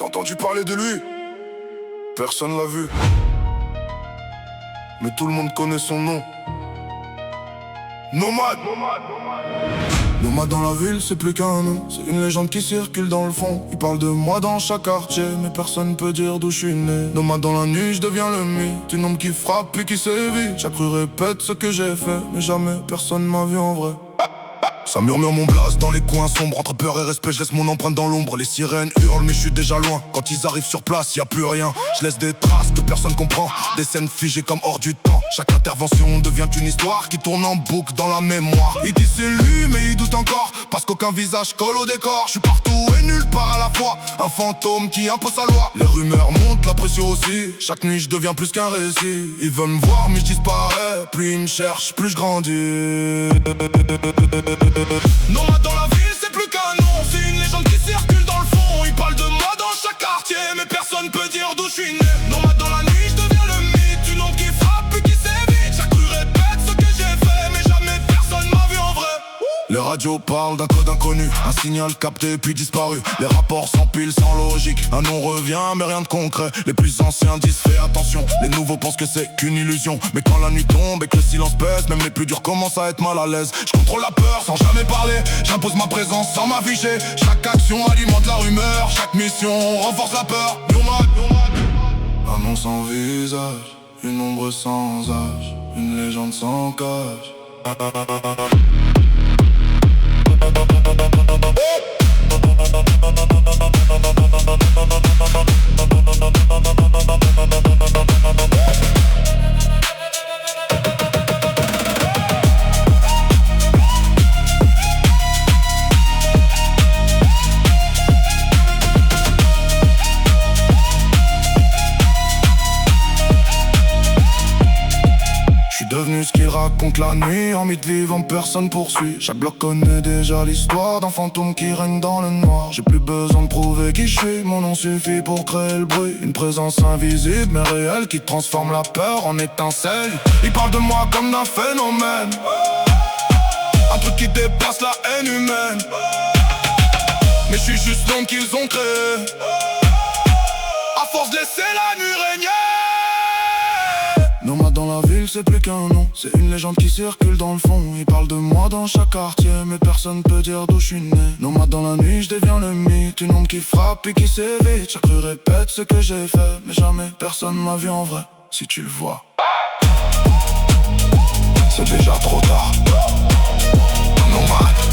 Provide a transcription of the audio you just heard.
entendu parler de lui? Personne l'a vu, mais tout le monde connaît son nom. Nomade. Nomade dans la ville, c'est plus qu'un nom. C'est une légende qui circule dans le fond. Il parle de moi dans chaque quartier, mais personne peut dire d'où je suis né. Nomade dans la nuit, je deviens le mythe. Une ombre qui frappe puis qui sévit. Chaque rue répète ce que j'ai fait, mais jamais personne m'a vu en vrai. Ça murmure mon blast dans les coins sombres. Entre peur et respect, je laisse mon empreinte dans l'ombre. Les sirènes hurlent mais je suis déjà loin. Quand ils arrivent sur place, y a plus rien. Je laisse des traces que personne comprend. Des scènes figées comme hors du temps. Chaque intervention devient une histoire qui tourne en boucle dans la mémoire. Ils disent c'est lui mais ils doutent encore, parce qu'aucun visage colle au décor. Je suis partout et nulle part à la fois. Un fantôme qui impose sa loi. Les rumeurs montent, la pression aussi. Chaque nuit je deviens plus qu'un récit. Ils veulent me voir mais je disparais. Plus ils me cherchent, plus je grandis. Nomade dans la ville, c'est plus qu'un nom. C'est une légende qui circule dans le fond. Ils parlent de moi dans chaque quartier, mais personne peut dire d'où je suis né. Nomade dans la nuit, je deviens le mythe. Une ombre qui frappe puis qui s'évite. Chaque rue répète ce que j'ai fait, mais jamais personne m'a vu en vrai. Les radios parlent d'un code inconnu, un signal capté puis disparu. Les rapports s'empilent sans logique, un nom revient mais rien de concret. Les plus anciens disent fais attention, les nouveaux pensent que c'est qu'une illusion. Mais quand la nuit tombe et que le silence pèse, même les plus durs commencent à être mal à l'aise. Je contrôle la peur sans jamais parler, j'impose ma présence sans m'afficher. Chaque action alimente la rumeur, chaque mission renforce la peur. Un nom sans visage, une ombre sans âge, une légende sans cage. Devenu ce qu'il raconte la nuit, en mythe vivant personne poursuit. Chaque bloc connaît déjà l'histoire d'un fantôme qui règne dans le noir. J'ai plus besoin de prouver qui je suis, mon nom suffit pour créer le bruit. Une présence invisible mais réelle qui transforme la peur en étincelle. Ils parlent de moi comme d'un phénomène, un truc qui dépasse la haine humaine. Mais je suis juste l'homme qu'ils ont créé, à force de laisser la nuit régner. Nomade dans la ville, c'est plus qu'un nom. C'est une légende qui circule dans le fond. Ils parlent de moi dans chaque quartier, mais personne peut dire d'où je suis né. Nomade dans la nuit, je deviens le mythe. Une ombre qui frappe et qui s'évite. Chaque rue répète ce que j'ai fait, mais jamais personne m'a vu en vrai. Si tu le vois, c'est déjà trop tard. Nomade.